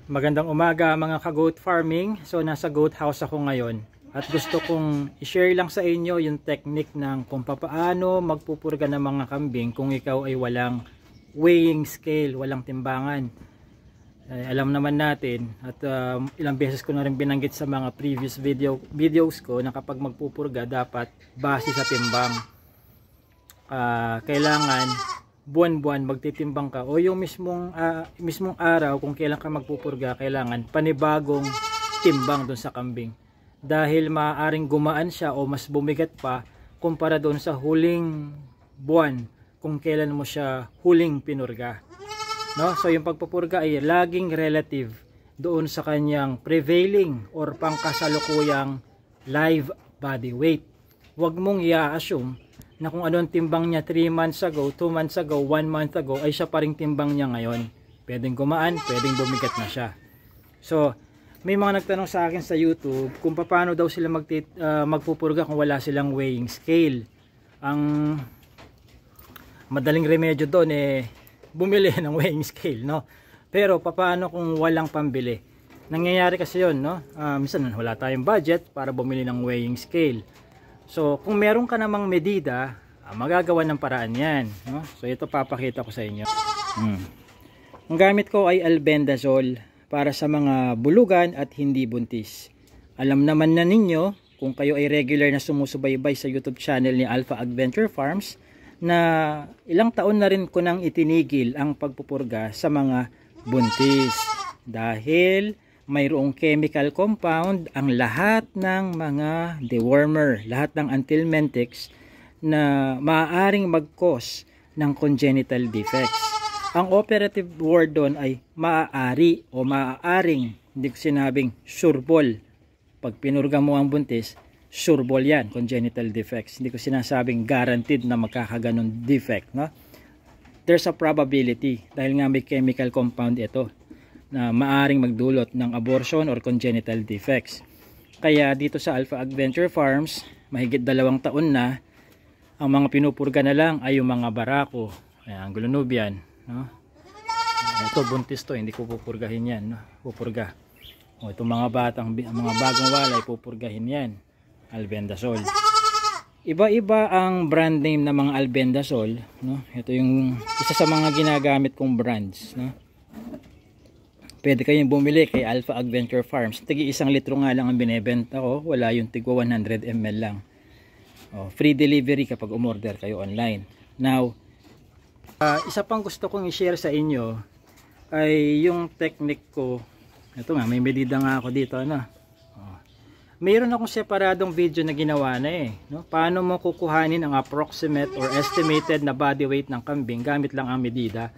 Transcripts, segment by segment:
Magandang umaga mga ka-goat farming. So nasa goat house ako ngayon at gusto kong i-share lang sa inyo yung technique ng kung paano magpupurga ng mga kambing kung ikaw ay walang weighing scale, walang timbangan. Alam naman natin at ilang beses ko na rin binanggit sa mga previous videos ko na kapag magpupurga dapat base sa timbang. Kailangan buwan-buwan magtitimbang ka o yung mismong araw kung kailan ka magpupurga, kailangan panibagong timbang doon sa kambing dahil maaaring gumaan siya o mas bumigat pa kumpara doon sa huling buwan kung kailan mo siya huling pinurga, no? So yung pagpupurga ay laging relative doon sa kanyang prevailing or pangkasalukuyang live body weight. Huwag mong i-assume na kung ano ang timbang niya 3 months ago, 2 months ago, 1 month ago ay siya pa ring timbang niya ngayon. Pwedeng gumaan, pwedeng bumigat na siya. So, may mga nagtanong sa akin sa YouTube kung paano daw sila magpupurga kung wala silang weighing scale. Ang madaling remedyo doon bumili ng weighing scale, no? Pero paano kung walang pambili? Nangyayari kasi yun, no? Minsan wala tayong budget para bumili ng weighing scale. So, kung meron ka namang medida, magagawa ng paraan yan, no? So, ito papakita ko sa inyo. Ang gamit ko ay albendazole para sa mga bulugan at hindi buntis. Alam naman na ninyo, kung kayo ay regular na sumusubaybay sa YouTube channel ni Alpha Adventure Farms, na ilang taon na rin ko nang itinigil ang pagpupurga sa mga buntis. Dahil mayroong chemical compound ang lahat ng mga dewormer, lahat ng anthelmintics na maaaring mag-cause ng congenital defects. Ang operative word doon ay maaari o maaaring, hindi ko sinabing sureball. Pag pinurga mo ang buntis, sureball yan, congenital defects. Hindi ko sinasabing guaranteed na magkakaganon defect, no? There's a probability dahil nga may chemical compound ito na maaring magdulot ng abortion or congenital defects. Kaya dito sa Alpha Adventure Farms, mahigit 2 taon na, ang mga pinupurga na lang ay yung mga barako, ang Gulunubian, no? Ito buntis to, hindi ko pupurgahin yan, no? Pupurga. O itong mga bagong walay, pupurgahin yan, albendazole. Iba-iba ang brand name ng mga albendazole, no? Ito yung isa sa mga ginagamit kong brands, no? Pwede kayong bumili kay Alpha Adventure Farms. Tigi 1 litro nga lang ang binebenta ko. Wala yung tigwa 100 ml lang. Free delivery kapag umorder kayo online. Now, isa pang gusto kong i-share sa inyo ay yung technique ko. Ito nga, may medida nga ako dito, ano? Mayroon akong separadong video na ginawa na no? Paano mo kukuhanin ang approximate or estimated na body weight ng kambing gamit lang ang medida.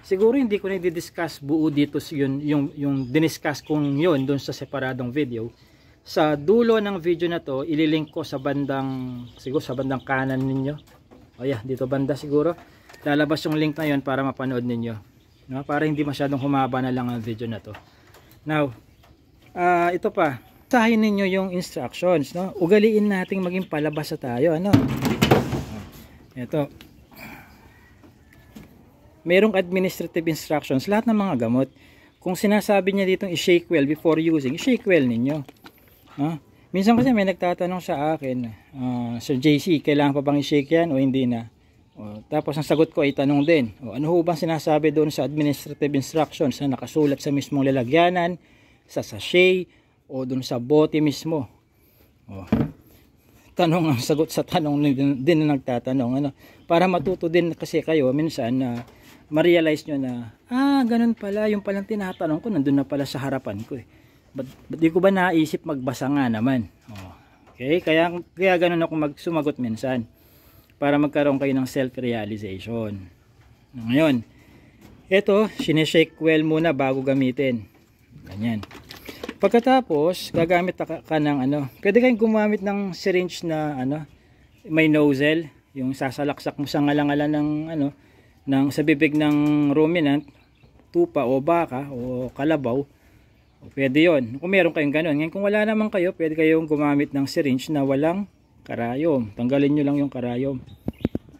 Siguro hindi ko na i-discuss buo dito yung diniscuss kong yun doon sa separadong video. Sa dulo ng video na to, ililink ko sa siguro sa bandang kanan ninyo. O yeah, dito banda siguro. Lalabas yung link na yun para mapanood ninyo. No? Para hindi masyadong humaba na lang ang video na to. Now, ito pa. Basahin ninyo yung instructions. No? Ugaliin nating maging palabas tayo. Ano? Ito. Merong administrative instructions, lahat ng mga gamot. Kung sinasabi niya ditong i-shake well before using, i-shake well ninyo. Minsan kasi may nagtatanong sa akin, Sir JC, kailangan pa bang i-shake yan o hindi na? Tapos ang sagot ko ay tanong din, ano ho bang sinasabi doon sa administrative instructions na nakasulat sa mismong lalagyanan, sa sachet, o doon sa bote mismo? Tanong ang sagot sa tanong din na nagtatanong. Ano? Para matuto din kasi kayo minsan na ma-realize nyo na, ganun pala, yung palang tinatanong ko, nandun na pala sa harapan ko. Ba't di ko ba naisip magbasa nga naman? Okay, kaya ganun ako sumagot minsan. Para magkaroon kayo ng self-realization. Ngayon, ito, sineshake well muna bago gamitin. Ganyan. Pagkatapos, gagamit ka ng pwede kayong gumamit ng syringe na may nozzle, yung sasalaksak mo sa ngalangalan ng sa bibig ng ruminant, tupa o baka o kalabaw. Pwede yon. Kung meron kayong ganun. Ngayon, kung wala naman kayo, pwede kayong gumamit ng syringe na walang karayom. Tanggalin nyo lang yung karayom.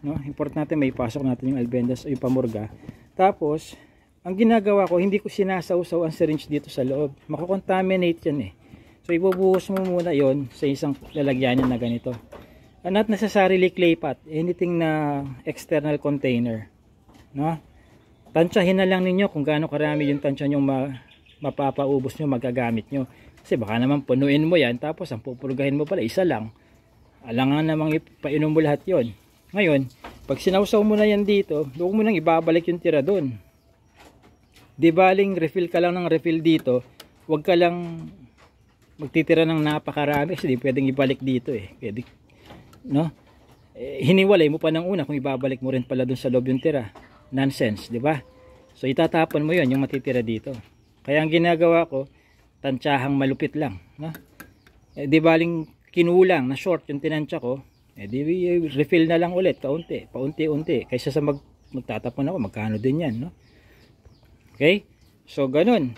No? Importante may pasok natin yung albendazole, yung pamurga. Tapos, ang ginagawa ko, hindi ko sinasawsaw ang syringe dito sa loob. Makakontaminate yan eh. So ibubuhos mo muna yon sa isang lalagyanan na ganito. Not necessarily clay pot, anything na external container, no? Tansyahin na lang ninyo kung gaano karami yung tansya nyo mapapaubos nyo, magagamit nyo. Kasi baka naman punuin mo yan, tapos ang pupurgahin mo pala isa lang. Alangan namang ipainom mo lahat yon. Ngayon, pag sinawsaw mo na yan dito, huwag mo nang ibabalik yung tira doon. Di baling refill ka lang ng refill dito, huwag ka lang magtitira ng napakarami kasi di pwedeng ibalik dito eh. Pwede, no? Hiniwalay mo pa ng una kung ibabalik mo rin pala doon sa loob yung tira. Nonsense, di ba? So itatapon mo yon yung matitira dito. Kaya ang ginagawa ko, tantsahang malupit lang, no? Di baling kinulang na short yung tinansya ko, di refill na lang ulit paunti-unti kaysa sa magtatapon ako, magkano din yan, no? Okay? So ganun,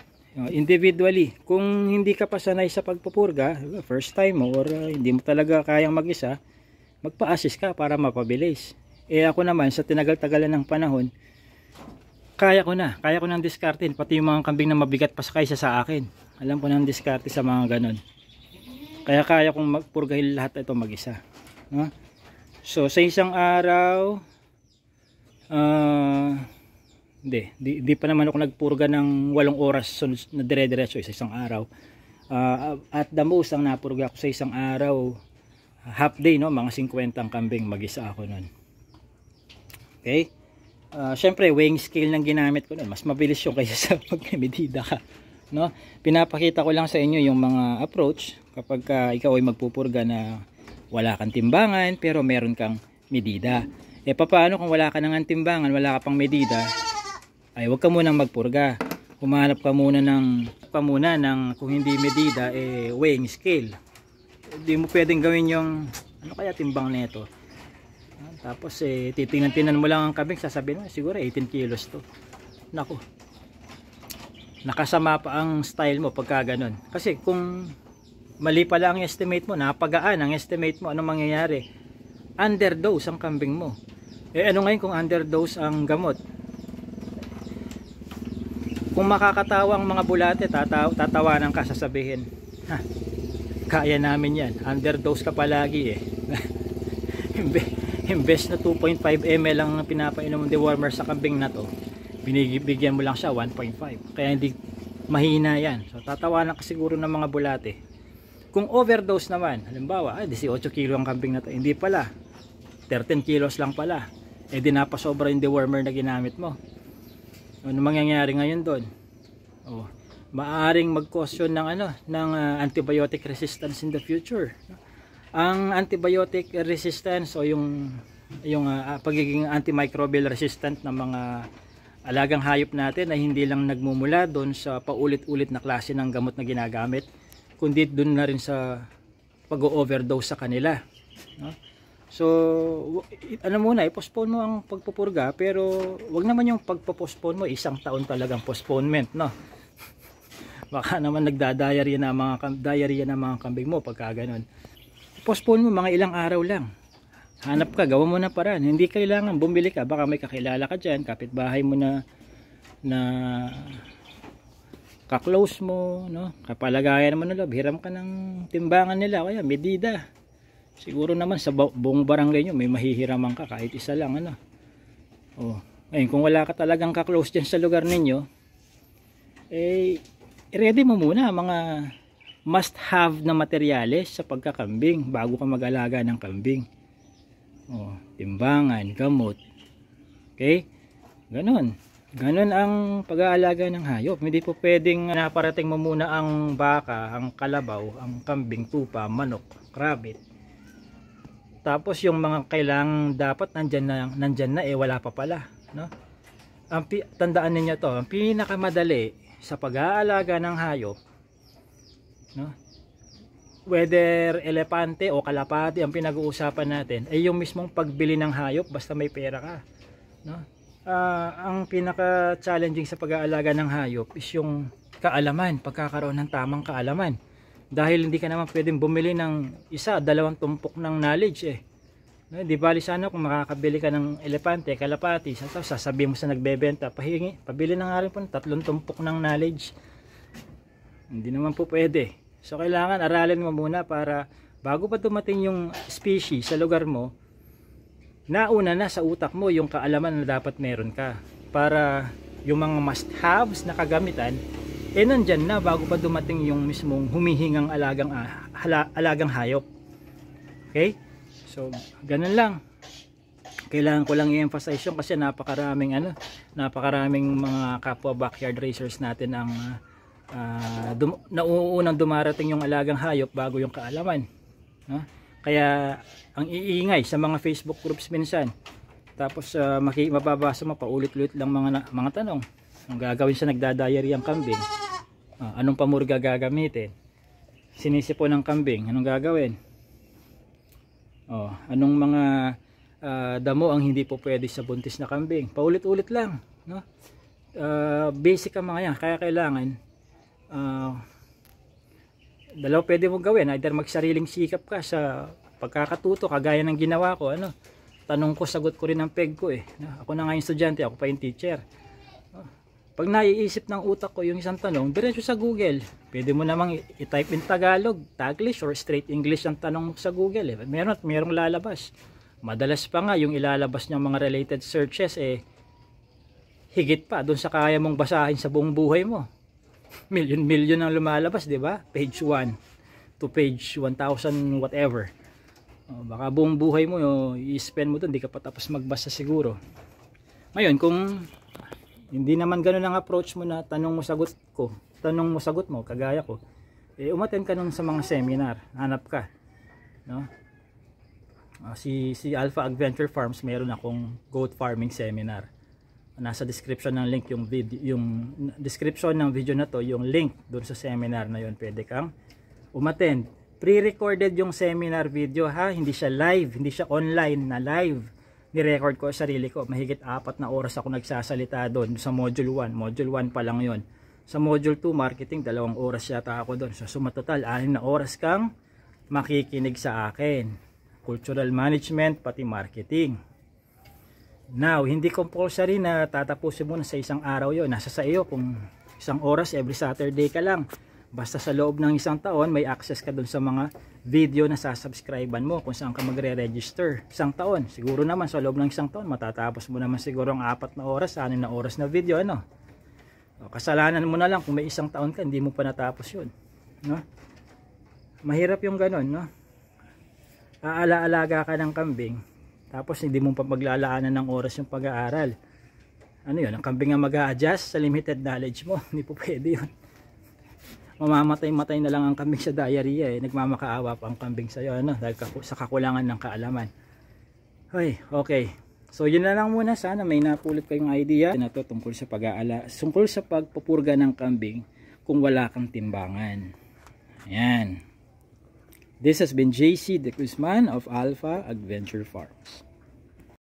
individually, kung hindi ka pa sanay sa pagpupurga, first time mo or hindi mo talaga kayang mag-isa, magpa-assist ka para mapabilis. Ako naman sa tinagal-tagalan ng panahon, kaya ko nang diskartin pati yung mga kambing na mabigat pa kaysa sa akin. Alam ko nang diskarte sa mga ganun. Kaya kong magpurgahin lahat ito mag-isa, no? So sa isang araw, di pa naman ako nagpurga ng 8 oras na dire-diretso sa isang araw. At the most ang napurga ko sa isang araw, half day, no, mga 50 ang kambing, mag-isa ako nun. Okay? Syempre weighing scale ng ginamit ko nun, mas mabilis yung kaysa sa pagmedida ka, no? Pinapakita ko lang sa inyo yung mga approach kapag ikaw ay magpupurga na wala kang timbangan pero meron kang medida. Paano kung wala ka nang timbangan, wala ka pang medida? Ay huwag ka munang magpurga. Humanap ka muna ng kung hindi medida, weighing scale. Hindi mo pwedeng gawin yung ano kaya timbang nito. Tapos titingnan mo lang ang kambing, sasabihin mo siguro 18 kilos to. Nako. Nakasama pa ang style mo pagka ganun. Kasi kung mali pala ang estimate mo, napagaan ang estimate mo, anong mangyayari? Underdose ang kambing mo. Ano ngayon kung underdose ang gamot? Kung makakatawa ang mga bulate, tatawanan ka, sasabihin, kaya namin yan, underdose ka palagi eh. Imbes na 2.5 ml ang pinapainom ng dewormer sa kambing na to, binibigyan mo lang siya 1.5, kaya hindi mahina yan. So tatawanan ka siguro ng mga bulate. Kung overdose naman, halimbawa 18 kilo ang kambing na to, hindi pala 13 kilos lang pala, di napasobra yung dewormer na ginamit mo. Ano mangyayari ngayon doon? Maaring mag-cause yun ng antibiotic resistance in the future. Ang antibiotic resistance o yung pagiging antimicrobial resistant ng mga alagang hayop natin ay hindi lang nagmumula doon sa paulit-ulit na klase ng gamot na ginagamit, kundi doon na rin sa pag-overdose sa kanila, no? So muna, i-postpone mo ang pagpupurga, pero wag naman yung pagpo-postpone mo 1 taon talagang postponement, no? Baka naman nagda-diarrhea na mga kambing mo pagka ganun. Postpone mo mga ilang araw lang. Hanap ka, gawa mo na paraan. Hindi kailangan bumili ka, baka may kakilala ka diyan, kapitbahay mo na ka-close mo, no? Kapalagayan naman ng loob, hiram ka ng timbangan nila, kaya medida. Siguro naman sa buong barangay nyo may mahihiraman ka kahit isa lang, ano. Ngayon kung wala ka talagang ka-close dyan sa lugar ninyo, ready mo muna mga must have na materyales sa pagkakambing bago ka mag-alaga ng kambing. Timbangan, gamot. Okay? Ganon ang pag-aalaga ng hayop. Hindi po pwedeng naparating mo muna ang baka, ang kalabaw, ang kambing, tupa, manok, rabbit. Tapos yung mga kailangang dapat nandyan na wala pa pala, no? Tandaan niyo to, ang pinakamadali sa pag-aalaga ng hayop, no? Whether elepante o kalapati ang pinag-uusapan natin ay yung mismong pagbili ng hayop basta may pera ka, no? Ang pinaka-challenging sa pag-aalaga ng hayop is yung kaalaman, pagkakaroon ng tamang kaalaman. Dahil hindi ka naman pwedeng bumili ng 1, 2 tumpok ng knowledge No, di bali sana kung makakabili ka ng elepante, kalapati, sasabihin mo sa nagbebenta, pabili na nga rin po ng 3 tumpok ng knowledge. Hindi naman po pwede. So kailangan aralin mo muna para bago pa dumating yung species sa lugar mo, nauna na sa utak mo yung kaalaman na dapat meron ka. Para yung mga must-haves na kagamitan, nandyan na bago pa dumating yung mismong humihingang alagang hayop. Okay? So, ganun lang. Kailangan ko lang i-emphasize yun kasi napakaraming mga kapwa backyard racers natin ang nauunang dumarating yung alagang hayop bago yung kaalaman. Kaya ang iingay sa mga Facebook groups minsan. Tapos mababasa mo paulit-ulit lang mga tanong. Ang gagawin sa nagdadayari ang kambing? Anong pamurga gagamitin? Sinisipo ng kambing, anong gagawin? Anong mga damo ang hindi po pwede sa buntis na kambing? Paulit-ulit lang, no? Basic ang mga yan. Kaya kailangan dalawa pwede mong gawin. Either magsariling sikap ka sa pagkakatuto, kagaya ng ginawa ko. Tanong ko, sagot ko rin ang peg ko eh. Ako na nga yung estudyante, ako pa yung teacher. Pag naiisip ng utak ko yung isang tanong, diretso sa Google. Pwede mo namang i-type in Tagalog, Taglish, or straight English ang tanong mo sa Google. Merong lalabas. Madalas pa nga yung ilalabas ng mga related searches higit pa doon sa kaya mong basahin sa buong buhay mo. Million ang lumalabas, di ba? Page 1 to page 1000 whatever. Baka buong buhay mo i-spend mo doon, di ka pa tapos magbasa siguro. Ngayon, kung hindi naman ganun ang approach mo na tanong mo sagot mo, kagaya ko, umattend ka nun sa mga seminar, hanap ka, no? Si Alpha Adventure Farms, meron akong goat farming seminar. Nasa description ng link yung description ng video na to, yung link doon sa seminar na yun, pwede kang umattend. Pre-recorded yung seminar video hindi siya live, hindi siya online na live. Ni-record ko sarili ko, mahigit 4 na oras ako nagsasalita doon sa module 1. Module 1 pa lang yon. Sa module 2 marketing, 2 oras yata ako doon. So sumatotal 6 na oras kang makikinig sa akin. Cultural management pati marketing. Now, hindi compulsory na tatapusin mo na sa isang araw yon. Nasa sa iyo kung 1 oras every Saturday ka lang. Basta sa loob ng 1 taon may access ka doon sa mga video na sasubscribean mo kung saan ka magre-register. 1 taon, siguro naman sa loob ng 1 taon matatapos mo naman siguro ang 4 na oras, 6 na oras na video, kasalanan mo na lang kung may 1 taon ka hindi mo pa natapos yun, no? Mahirap yung ganun, no? Aala-alaga ka ng kambing tapos hindi mo pa maglalaanan ng oras yung pag-aaral. Yun, ang kambing ang mag-a-adjust sa limited knowledge mo. Hindi po pwede yun. Mamamatay na lang ang kambing sa diarrhea nagmamakaawa pa ang kambing sa iyo dahil sa kakulangan ng kaalaman. Okay. So yun na lang muna, sana may napulot kayong idea na to tungkol sa tungkol sa pagpupurga ng kambing kung wala kang timbangan. Ayan. This has been JC De Guzman of Alpha Adventure Farms.